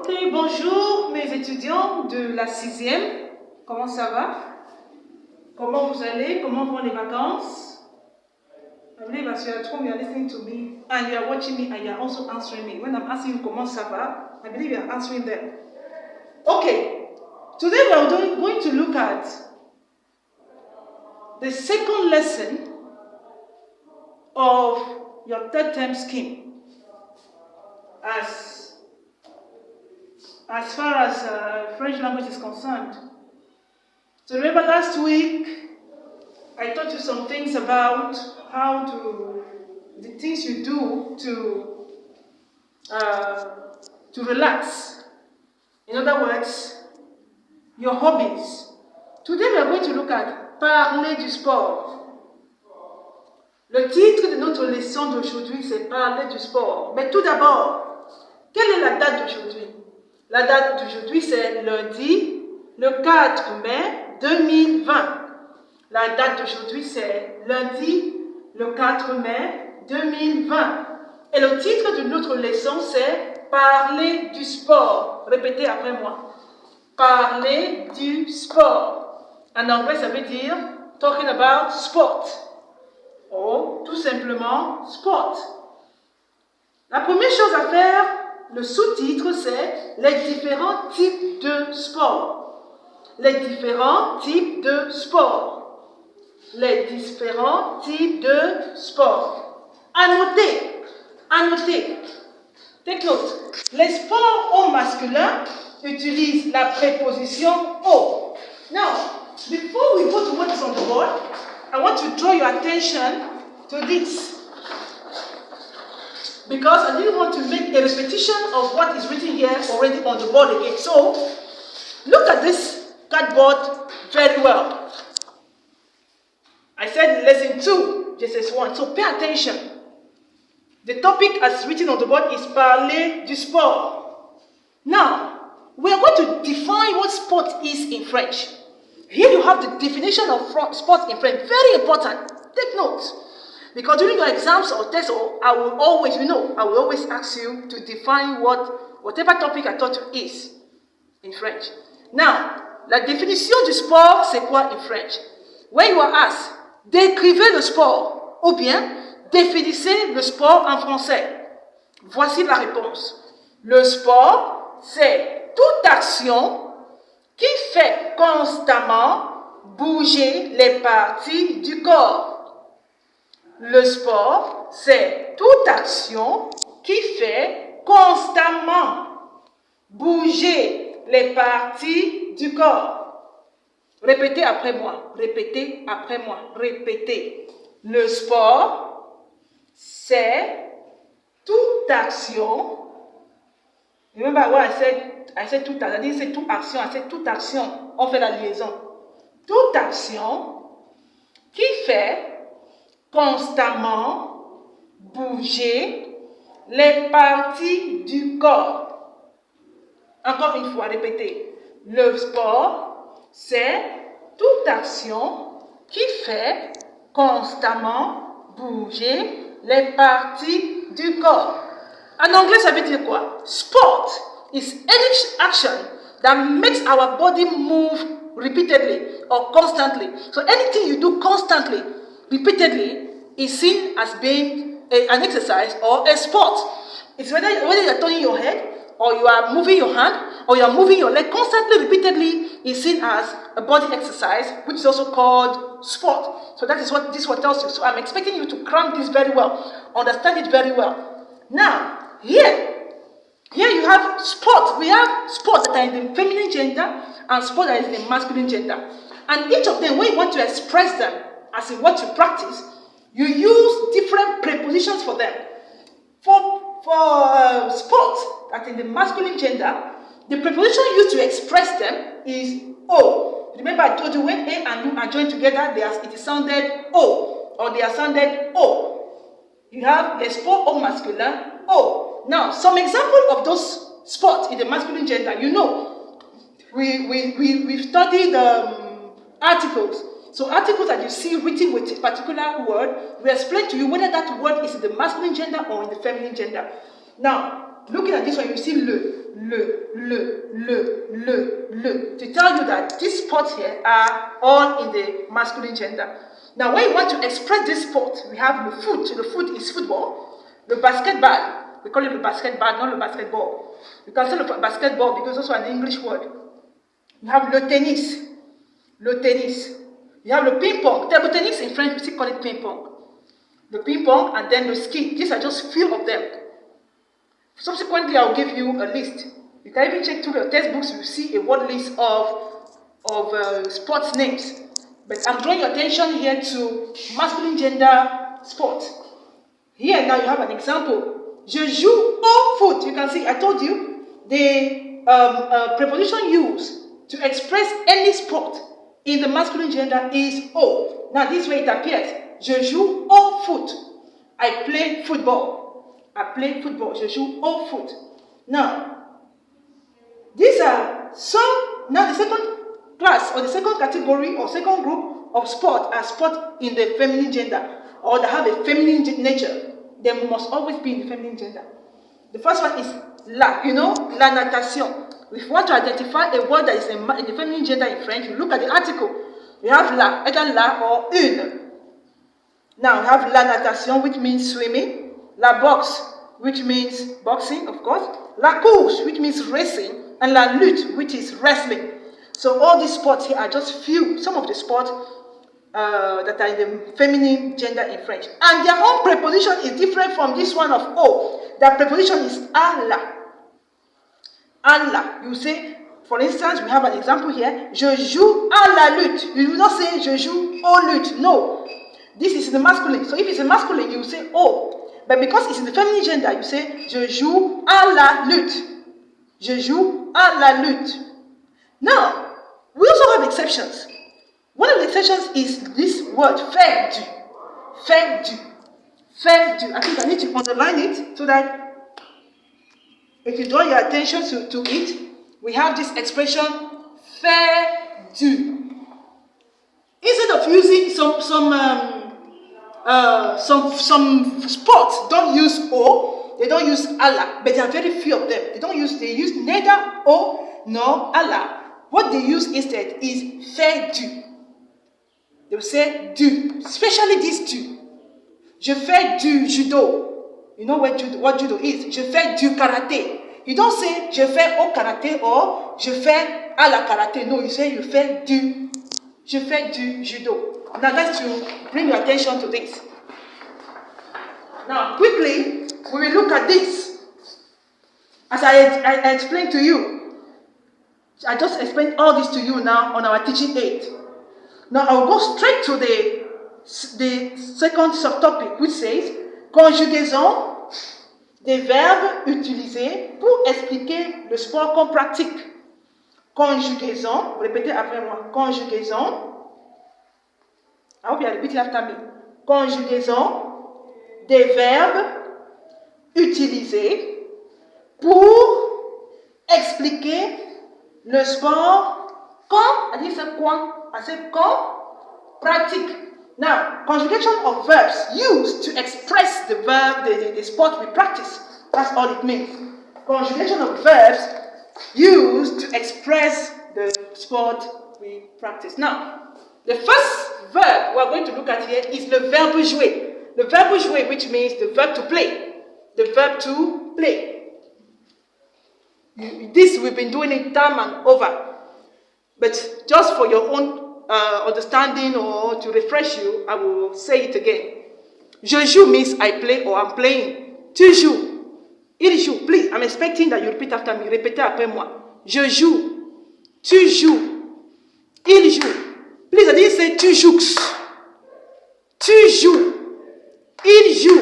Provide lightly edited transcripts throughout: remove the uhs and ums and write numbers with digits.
Ok, bonjour mes étudiants de la 6e. Comment ça va? Comment vous allez? Comment vont les vacances? I believe as you are at home, you are listening to me and you are watching me and you are also answering me. When I'm asking you comment ça va, I believe you are answering them. Okay, today we are going to look at the second lesson of your third term scheme. As far as French language is concerned. So remember last week, I taught you some things about the things you do to relax. In other words, your hobbies. Today we are going to look at parler du sport. Le titre de notre leçon d'aujourd'hui, c'est parler du sport. Mais tout d'abord, quelle est la date d'aujourd'hui? La date d'aujourd'hui, c'est lundi, le 4 mai 2020. La date d'aujourd'hui, c'est lundi, le 4 mai 2020. Et le titre de notre leçon, c'est parler du sport. Répétez après moi. Parler du sport. En anglais, ça veut dire talking about sport. Ou tout simplement sport. La première chose à faire, le sous-titre, c'est les différents types de sport. Les différents types de sport. Les différents types de sport. À noter. Take note. Les sports au masculin utilisent la préposition au. Now, before we go to what is on the board, I want to draw your attention to this. Because I didn't want to make a repetition of what is written here already on the board again. So, look at this cardboard very well. I said lesson 2, just 1. So, pay attention. The topic as written on the board is parler du sport. Now, we are going to define what sport is in French. Here you have the definition of sport in French. Very important. Take note. Because during your exams or tests, I will always ask you to define whatever topic I taught you is in French. Now, la définition du sport, c'est quoi in French? When you are asked, décrivez le sport, ou bien définissez le sport en français. Voici la réponse. Le sport, c'est toute action qui fait constamment bouger les parties du corps. Le sport, c'est toute action qui fait constamment bouger les parties du corps. Répétez après moi. Répétez après moi. Répétez. Le sport, c'est toute action. Remember what I said toute action. I didn't say toute action. I said toute action. On fait la liaison. Toute action qui fait constamment bouger les parties du corps. Encore une fois, répétez. Le sport, c'est toute action qui fait constamment bouger les parties du corps. En anglais, ça veut dire quoi? Sport is any action that makes our body move repeatedly or constantly. So anything you do constantly, repeatedly, is seen as being an exercise or a sport. It's whether you're turning your head, or you are moving your hand, or you are moving your leg constantly, repeatedly, is seen as a body exercise, which is also called sport. So that is what this one tells you. So I'm expecting you to cram this very well, understand it very well. Now, here you have sport. We have sports that are in the feminine gender and sport that is in the masculine gender. And each of them, when you want to express them, as in what you practice, you use different prepositions for them. For sports that in the masculine gender, the preposition used to express them is O. Remember I told you when A and U are joined together, it is sounded O, or they are sounded O. You have the sport au masculin, O. Now, some example of those sports in the masculine gender, we've studied articles. So articles that you see written with a particular word, we explain to you whether that word is in the masculine gender or in the feminine gender. Now, looking at this one, you see le. to tell you that these sports here are all in the masculine gender. Now, when you want to express this sport, we have le foot. Le foot is football. Le basketball, we call it the basketball, not the basketball. You can say the basketball because it's also an English word. You have le tennis. Le tennis. You have le ping pong. Table tennis in French, we still call it ping pong. The ping pong and then the ski. These are just few of them. Subsequently, I'll give you a list. You can even check through the textbooks, you see a word list of sports names. But I'm drawing your attention here to masculine gender sport. Here now you have an example. Je joue au foot. You can see, I told you, the preposition used to express any sport in the masculine gender is au. Now this way it appears. Je joue au foot. I play football. I play football. Je joue au foot. Now, these are some, now the second class or the second category or second group of sport are sport in the feminine gender or that have a feminine nature. They must always be in the feminine gender. The first one is la, la natation. If you want to identify a word that is in the feminine gender in French, you look at the article. You have la, either la or une. Now you have la natation, which means swimming. La boxe, which means boxing, of course. La course, which means racing. And la lutte, which is wrestling. So all these sports here are just some of the sports that are in the feminine gender in French. And their own preposition is different from this one of O. Their preposition is à la. À la. You say, for instance, we have an example here. Je joue à la lutte. You will not say je joue au lutte. No. This is in the masculine. So if it's a masculine, you say O. But because it's in the feminine gender, you say je joue à la lutte. Je joue à la lutte. Now, we also have exceptions. One of the exceptions is this word, faire du. Faire du. Faire du. I think I need to underline it so that if you draw your attention to it, we have this expression, faire du. Instead of using some sports don't use O, they don't use Allah, but there are very few of them. They use neither O nor Allah. What they use instead is faire du. They will say du, especially this du. Je fais du judo. You know what judo is? Je fais du karaté. You don't say je fais au karaté or je fais à la karaté. No, you say you fais du. Je fais du judo. Now let's bring your attention to this. Now quickly, we will look at this. As I explained to you. I just explained all this to you now on our teaching aid. Now I will go straight to the second subtopic, which says conjugaison des verbes utilisés pour expliquer le sport qu'on pratique. Conjugaison, répétez après moi. Conjugaison. I hope you are repeating after me. Conjugaison des verbes utilisés pour expliquer le sport qu'on, I say quoi? I say qu'on pratique. Now, conjugation of verbs used to express the verb, the sport we practice. That's all it means. Conjugation of verbs used to express the sport we practice. Now, the first verb we're going to look at here is le verbe jouer. The verbe jouer, which means the verb to play. The verb to play. This we've been doing it time and over. But just for your own understanding or to refresh you, I will say it again. Je joue means I play or I'm playing. Tu joues. Il joue. Please, I'm expecting that you repeat after me. Répétez après moi. Je joue. Tu joues. Il joue. Please, I didn't say tu joues. Tu joues. Il joue.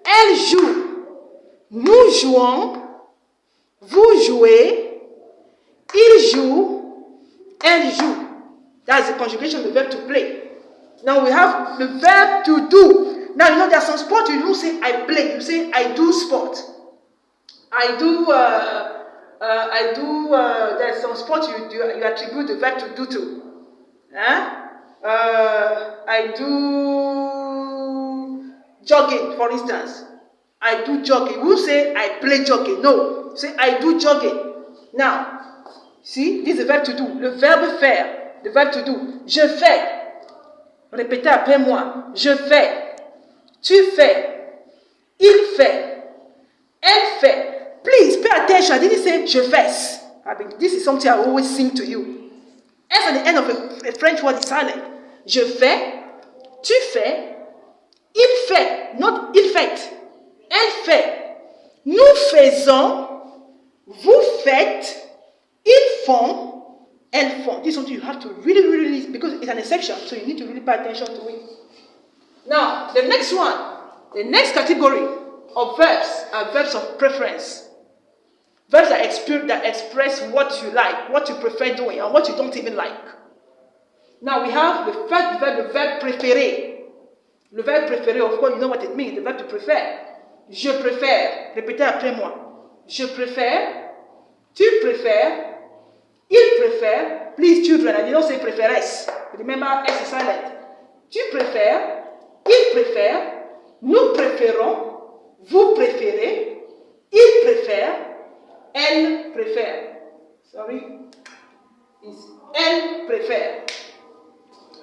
Elle joue. Nous jouons. Vous jouez. Il joue. Elle joue. That's the conjugation of the verb to play. Now we have the verb to do. Now you know there are some sports you don't say I play. You say I do sport. There's some sports you attribute the verb to do to. I do jogging, for instance. I do jogging. You say I play jogging. No, say I do jogging. Now, see, this is the verb to do. Le verbe faire. Le verbe to do. Je fais. Répétez après moi. Je fais. Tu fais. Il fait. Elle fait. Please pay attention. I didn't say je fais. This is something I always sing to you. S at the end of a French word is silent. Je fais. Tu fais. Il fait. Not il fait. Elle fait. Nous faisons. Vous faites. Ils font. Elles font. This is something you have to really, because it's an exception, so you need to really pay attention to it. Now, the next one, the next category of verbs are verbs of preference. Verbs that express what you like, what you prefer doing, and what you don't even like. Now, we have the first verb, the verb préféré. Le verbe préféré, of course, you know what it means, the verb to prefer. Je préfère. Répétez après moi. Je préfère. Tu préfères. Il préfère. Please, children, I don't say préféresse. Remember, S is silent. Tu préfères. Il préfère. Nous préférons. Vous préférez. Il préfère. Elle préfère. Sorry. It's elle préfère.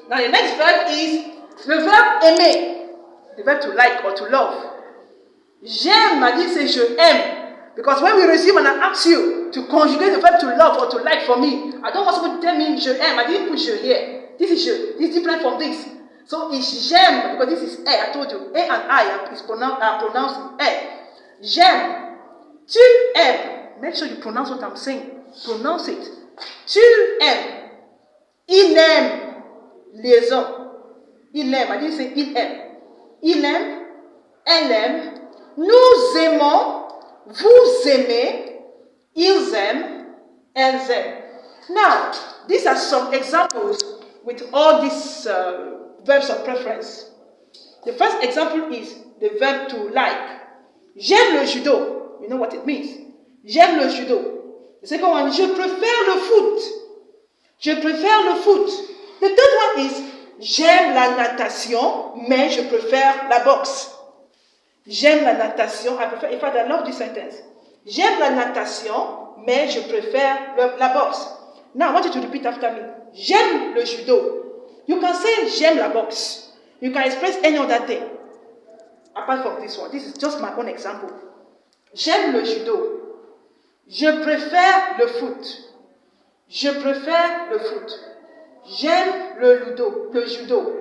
Now the next verb is the verb aimer. The verb to like or to love. J'aime, I didn't say je aime. Because when we resume and I ask you to conjugate the verb to love or to like for me, I don't want someone to tell me je aime. I didn't put je here. This is je. This is different from this. So it's j'aime because this is I told you. A and I is pronounced E. J'aime. Tu aimes. Make sure you pronounce what I'm saying. Pronounce it. Tu aimes. Il aime. Liaison. Il aime. I didn't say il aime. Il aime. Elle aime. Nous aimons. Vous aimez. Ils aiment. Elles aiment. Now, these are some examples with all these verbs of preference. The first example is the verb to like. J'aime le judo. You know what it means. J'aime le judo. The second one, je préfère le foot. Je préfère le foot. The third one is, j'aime la natation, mais je préfère la boxe. J'aime la natation. In fact, I love this sentence. J'aime la natation, mais je préfère la boxe. Now, I want you to repeat after me. J'aime le judo. You can say j'aime la boxe. You can express any other thing. Apart from this one. This is just my own example. J'aime le judo. Je préfère le foot. Je préfère le foot. J'aime le judo.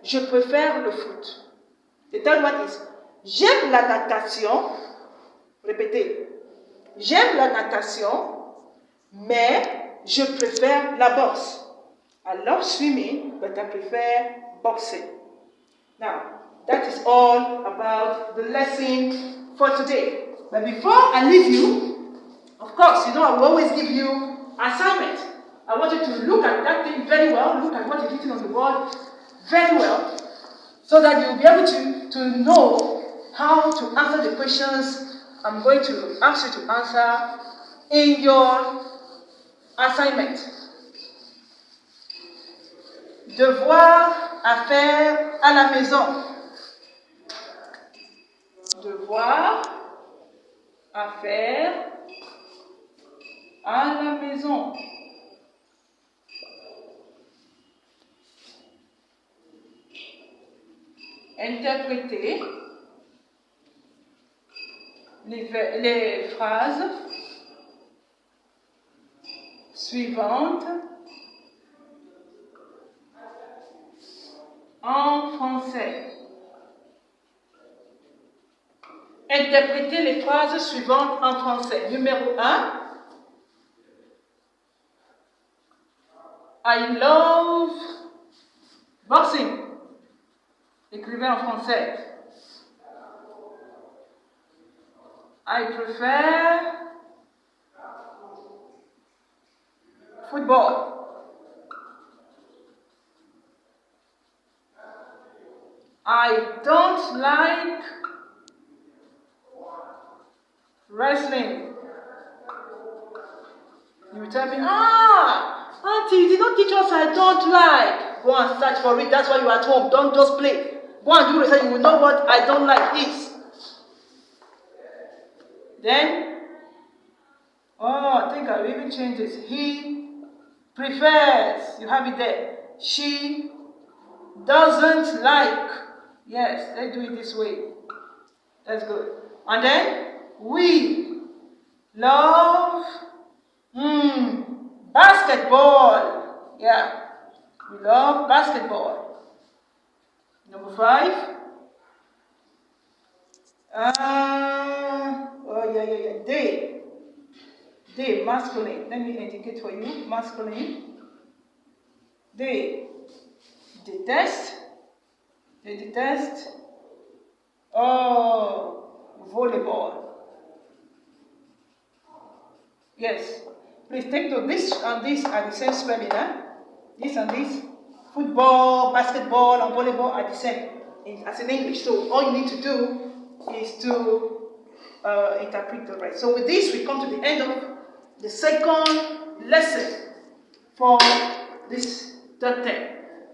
Je préfère le foot. The third one is, j'aime la natation. Répétez. J'aime la natation, mais je préfère la boxe. I love swimming, but I prefer boxing. Now, that is all about the lesson for today. But before I leave you, of course, you know I will always give you assignment. I want you to look at that thing very well, look at what is written on the board very well, so that you'll be able to know how to answer the questions I'm going to ask you to answer in your assignment. Devoir à faire à la maison. Devoir à faire à la maison. Interpréter les phrases suivantes en français. Interpréter les phrases suivantes en français. Numéro 1. I love boxing. Écrivez en français. I prefer football. I don't like wrestling. You tell me, Auntie, you did not teach us I don't like. Go and search for it. That's why you're at home. Don't just play. Go and do research. You will know what I don't like is. Then, I think I'll even change this. He prefers. You have it there. She doesn't like. Yes, let's do it this way. That's good. And then we love basketball. Yeah, we love basketball. Number 5. They, masculine. Let me indicate for you, masculine. They detest. Volleyball. Yes. Please take note. This and this are the same spelling, huh? This and this. Football, basketball, and volleyball are the same as in English. So all you need to do is to interpret the right. So with this, we come to the end of the second lesson for this third term.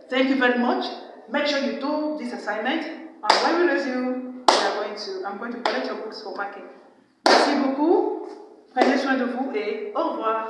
Thank you very much. Make sure you do this assignment, and when we resume, I'm going to collect your books for marking. Merci beaucoup. Prenez soin de vous et au revoir.